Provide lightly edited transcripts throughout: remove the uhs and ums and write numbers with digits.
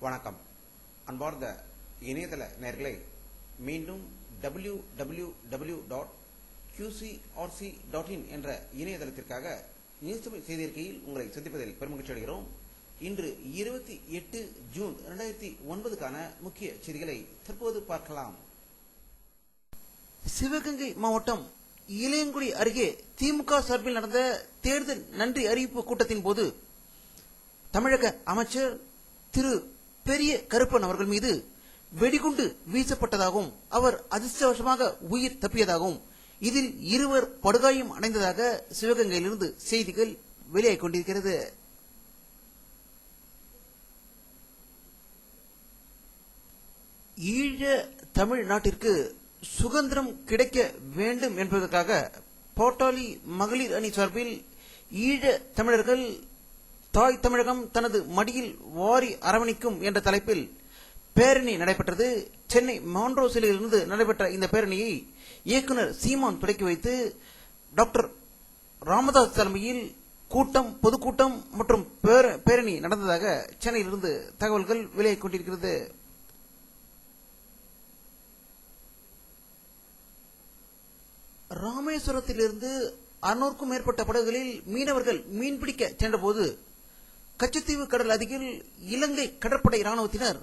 வணக்கம். அன்பார்ந்த இணையதள நேயர்களே, மீண்டும் www.qcrc.in என்ற இணையதளத்திற்காக நியூஸ் தமிழ் செய்தியறிக்கையில் உங்களை சந்திப்பதில் பெருமகிழ்ச்சி அடைகிறோம். இன்று 28 ஜூன் 2009க்கான முக்கிய செய்திகளை தற்போது பார்க்கலாம். சிவகங்கை மாவட்டம் இளையங்குடி அருகே திமுக சார்பில் நடந்த தேர்தல் நன்றி அறிவிப்பு கூட்டத்தின் போது தமிழக அமைச்சர் திரு பெரிய கருப்பன் அவர்கள் மீது வெடிகுண்டு வீசப்பட்டதாகவும் அவர் அதிர்ஷ்டவசமாக உயிர் தப்பியதாகவும் இதில் இருவர் படுகாயம் அடைந்ததாக சிவகங்கையிலிருந்து செய்திகள் வெளியாகிக் கொண்டிருக்கிறது. ஈழ தமிழ்நாட்டிற்கு சுதந்திரம் கிடைக்க வேண்டும் என்பதற்காக பாட்டாளி மகளிர் அணி சார்பில் ஈழ தமிழர்கள் தாய் தமிழகம் தனது மடியில் வாரி அரவணைக்கும் என்ற தலைப்பில் பேரணி நடைபெற்றது. சென்னை மான்ரோசிலிருந்து நடைபெற்ற இந்த பேரணியை இயக்குனர் சீமான் தொடக்கி வைத்து டாக்டர் ராமதாஸ் தலைமையில் கூட்டம், பொதுக்கூட்டம் மற்றும் பேரணி நடந்ததாக சென்னையிலிருந்து தகவல்கள் வெளியாகிக் கொண்டிருக்கிறது. ராமேஸ்வரத்திலிருந்து 600க்கும் மேற்பட்ட படகுகளில் மீனவர்கள் மீன்பிடிக்க சென்றபோது கச்சத்தீவு கடல் அருகில் இலங்கை கடற்படை ராணுவத்தினர்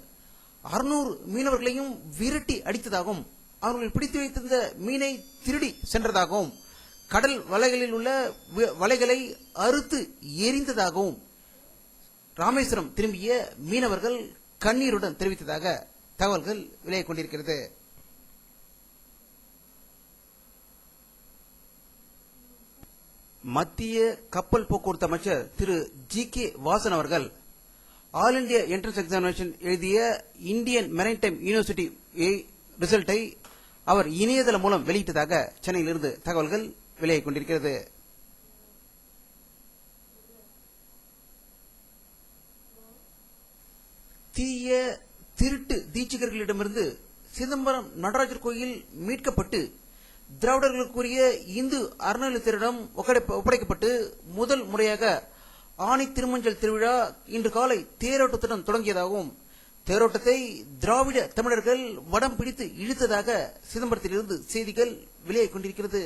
600 மீனவர்களையும் விரட்டி அடித்ததாகவும் அவர்கள் பிடித்து வைத்திருந்த மீனை திருடி சென்றதாகவும் கடல் வலைகளில் உள்ள வலைகளை அறுத்து எரிந்ததாகவும் ராமேஸ்வரம் திரும்பிய மீனவர்கள் கண்ணீருடன் தெரிவித்ததாக தகவல்கள் வெளியாகிக் கொண்டிருக்கிறது. மத்திய கப்பல் போக்குவரத்து அமைச்சர் திரு ஜி.கே. வாசன் அவர்கள் ஆல் இண்டியா என்ட்ரன்ஸ் எக்ஸாமினேஷன் எழுதிய இந்தியன் மெரைடைம் யூனிவர்சிட்டி ரிசல்ட்டை அவர் இணையதளம் மூலம் வெளியிட்டதாக சென்னையிலிருந்து தகவல்கள் வெளியாகிக் கொண்டிருக்கிறது. தீய திருட்டு தீட்சிகர்களிடமிருந்து சிதம்பரம் நடராஜர் கோயில் மீட்கப்பட்டு திராவிடர்களுக்குரிய இந்து அறநிலையத்திடம் ஒப்படைக்கப்பட்டு முதல் முறையாக ஆணி திருமஞ்சல் திருவிழா இன்று காலை தேரோட்டத்துடன் தொடங்கியதாகவும் தேரோட்டத்தை திராவிட தமிழர்கள் வடம் பிடித்து இழுத்ததாக சிதம்பரத்திலிருந்து செய்திகள் வெளியாகிக் கொண்டிருக்கிறது.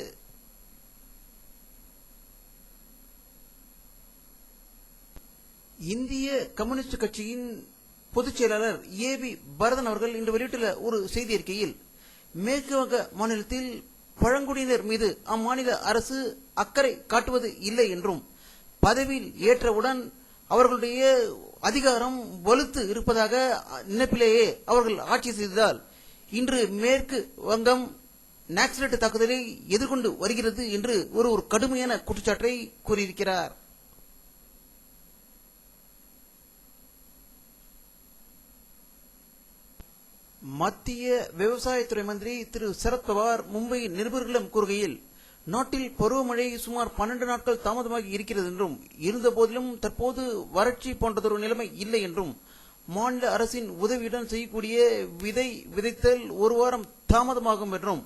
இந்திய கம்யூனிஸ்ட் கட்சியின் பொதுச் செயலாளர் ஏ.பி. பரதன் அவர்கள் இன்று வெளியிட்டுள்ள ஒரு செய்தி அறிக்கையில் மேற்கு வங்க மாநிலத்தில் பழங்குடியினர் மீது அம்மாநில அரசு அக்கறை காட்டுவது இல்லை என்றும் பதவியில் ஏற்றவுடன் அவர்களுடைய அதிகாரம் வலுத்து இருப்பதாக நினைப்பிலேயே அவர்கள் ஆட்சி செய்ததால் இன்று மேற்கு வங்கம் நக்சலைட் தாக்குதலை எதிர்கொண்டு வருகிறது என்று ஒரு கடுமையான குற்றச்சாட்டை கூறியிருக்கிறார். மத்திய விவசாயத்துறை மந்திரி திரு சரத்பவார் மும்பையில் நிருபர்களிடம் கூறுகையில் நாட்டில் பருவமழை சுமார் 12 நாட்கள் தாமதமாகி இருக்கிறது என்றும் இருந்த போதிலும் தற்போது வறட்சி போன்றதொரு நிலைமை இல்லை என்றும் மாநில அரசின் உதவியுடன் செய்யக்கூடிய விதைத்தல் ஒரு வாரம் தாமதமாகும் என்றும்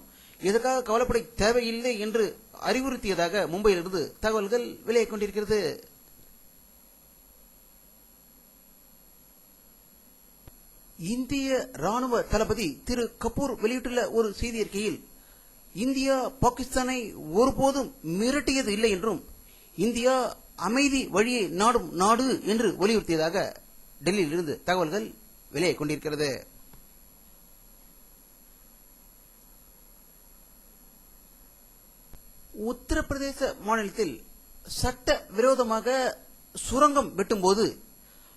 இதற்காக கவலைப்பட தேவையில்லை என்று அறிவுறுத்தியதாக மும்பையிலிருந்து தகவல்கள் வெளியாகிக் கொண்டிருக்கிறது. இந்திய ராணுவ தளபதி திரு கபூர் வெளியிட்டுள்ள ஒரு செய்தி அறிக்கையில் இந்தியா பாகிஸ்தானை ஒருபோதும் மிரட்டியது இல்லை என்றும் இந்தியா அமைதி வழியை நாடும் நாடு என்று வலியுறுத்தியதாக டெல்லியிலிருந்து தகவல்கள் வெளியாகிக் கொண்டிருக்கிறது. உத்தரப்பிரதேச மாநிலத்தில் சட்ட விரோதமாக சுரங்கம் வெட்டும்போது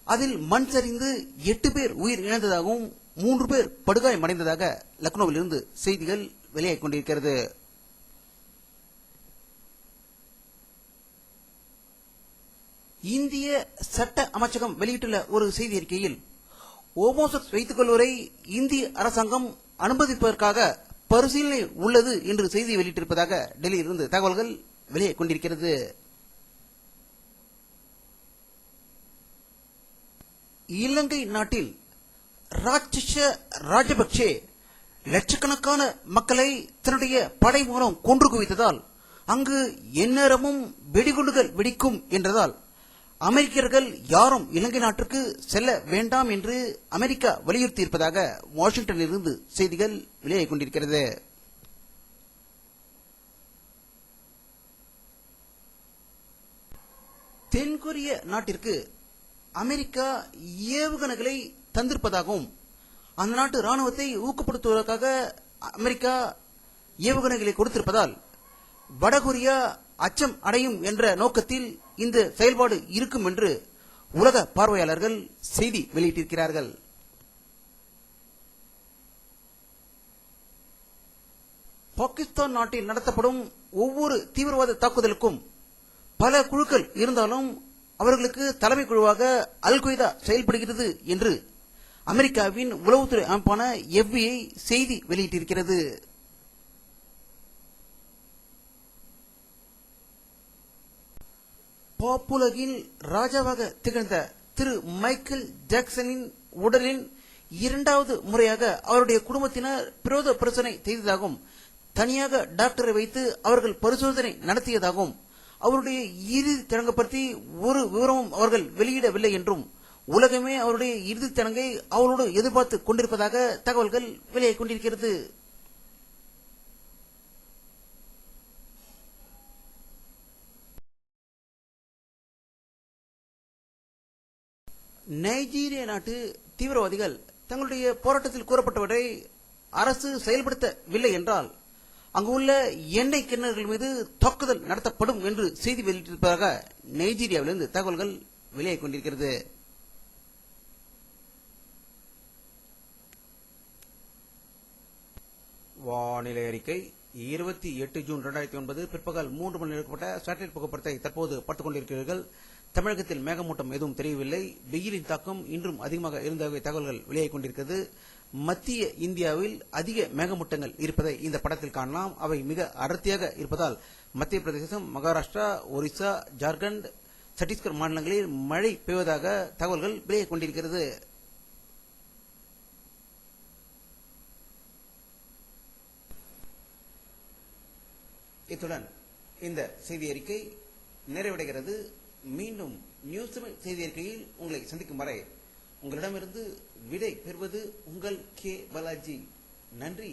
அதில் மண் சரிந்து 8 பேர் உயிர் இழந்ததாகவும் 3 பேர் படுகாயமடைந்ததாக லக்னோவிலிருந்து செய்திகள் வெளியாகிக் கொண்டிருக்கிறது. இந்திய சட்ட அமைச்சகம் வெளியிட்டுள்ள ஒரு செய்தி அறிக்கையில் ஓமோசெக்ஸ் வைத்துக் கொள்வதை இந்திய அரசாங்கம் அனுமதிப்பதற்காக பரிசீலனை உள்ளது என்று செய்தி வெளியிட்டிருப்பதாக டெல்லியிலிருந்து தகவல்கள் வெளியாகிக் கொண்டிருக்கிறது. இலங்கை நாட்டில் ராஜபக்சே லட்சக்கணக்கான மக்களை தன்னுடைய படை மூலம் கொன்று குவித்ததால் அங்கு எந்நேரமும் வெடிகுண்டுகள் வெடிக்கும் என்றதால் அமெரிக்கர்கள் யாரும் இலங்கை நாட்டிற்கு செல்ல வேண்டாம் என்று அமெரிக்கா வலியுறுத்தியிருப்பதாக வாஷிங்டனிலிருந்து செய்திகள் வெளியாகிக் கொண்டிருக்கிறது. தென்கொரிய நாட்டிற்கு அமெரிக்கா ஏவுகணைகளை தந்திருப்பதாகவும் அந்த நாட்டு ராணுவத்தை ஊக்கப்படுத்துவதற்காக அமெரிக்கா ஏவுகணைகளை கொடுத்திருப்பதால் வடகொரியா அச்சம் அடையும் என்ற நோக்கத்தில் இந்த செயல்பாடு இருக்கும் என்று உலக பார்வையாளர்கள் செய்தி வெளியிட்டிருக்கிறார்கள். பாகிஸ்தான் நாட்டில் நடத்தப்படும் ஒவ்வொரு தீவிரவாத தாக்குதலுக்கும் பல குழுக்கள் இருந்தாலும் அவர்களுக்கு தலைமை குழுவாக அல் கொய்தா செயல்படுகிறது என்று அமெரிக்காவின் உளவுத்துறை அமைப்பான FBI செய்தி வெளியிட்டிருக்கிறது. பாப்புலகில் ராஜாவாக திகழ்ந்த திரு மைக்கேல் ஜாக்சனின் உடலின் இரண்டாவது முறையாக அவருடைய குடும்பத்தினர் பிரேத பரிசோதனை செய்ததாகவும் தனியாக டாக்டரை வைத்து அவர்கள் பரிசோதனை நடத்தியதாகவும் அவருடைய இறுதி சடங்கு பற்றி ஒரு விவரமும் அவர்கள் வெளியிடவில்லை என்றும் உலகமே அவருடைய இறுதி சடங்கை அவரோடு எதிர்பார்த்து கொண்டிருப்பதாக தகவல்கள் வெளியாகிக் கொண்டிருக்கிறது. நைஜீரிய நாட்டு தீவிரவாதிகள் தங்களுடைய போராட்டத்தில் கூறப்பட்டவற்றை அரசு செயல்படுத்தவில்லை என்றால் அங்கு உள்ள எண்ணெய் கிணறுகள் மீது தாக்குதல் நடத்தப்படும் என்று செய்தி வெளியிட்டிருப்பதாக நைஜீரியாவிலிருந்து தகவல்கள் வெளியாகிக் கொண்டிருக்கிறது. வானிலை அறிக்கை 28 ஜூன் 2009 பிற்பகல் 3 மணி எடுக்கப்பட்ட சேட்டலைட் புகைப்படத்தை தற்போது பார்த்துக் கொண்டிருக்கிறீர்கள். தமிழகத்தில் மேகமூட்டம் எதுவும் தெரியவில்லை. வெயிலின் தாக்கம் இன்றும் அதிகமாக இருந்தவை தகவல்கள் வெளியாகிக் கொண்டிருக்கிறது. மத்திய இந்தியாவில் அதிக மேகமூட்டங்கள் இருப்பதை இந்த படத்தில் காணலாம். அவை மிக அடர்த்தியாக இருப்பதால் மத்திய பிரதேசம், மகாராஷ்டிரா, ஒரிசா, ஜார்க்கண்ட், சத்தீஸ்கர் மாநிலங்களில் மழை பெய்வதாக தகவல்கள் வெளியாகிக் கொண்டிருக்கிறது. இத்துடன் இந்த செய்தி அறிக்கை நிறைவடைகிறது. மீண்டும் நியூஸ் செய்தி அறிக்கையில் உங்களை சந்திக்கும் வரை உங்களிடமிருந்து விடை பெறுவது உங்கள் கே பாலாஜி. நன்றி.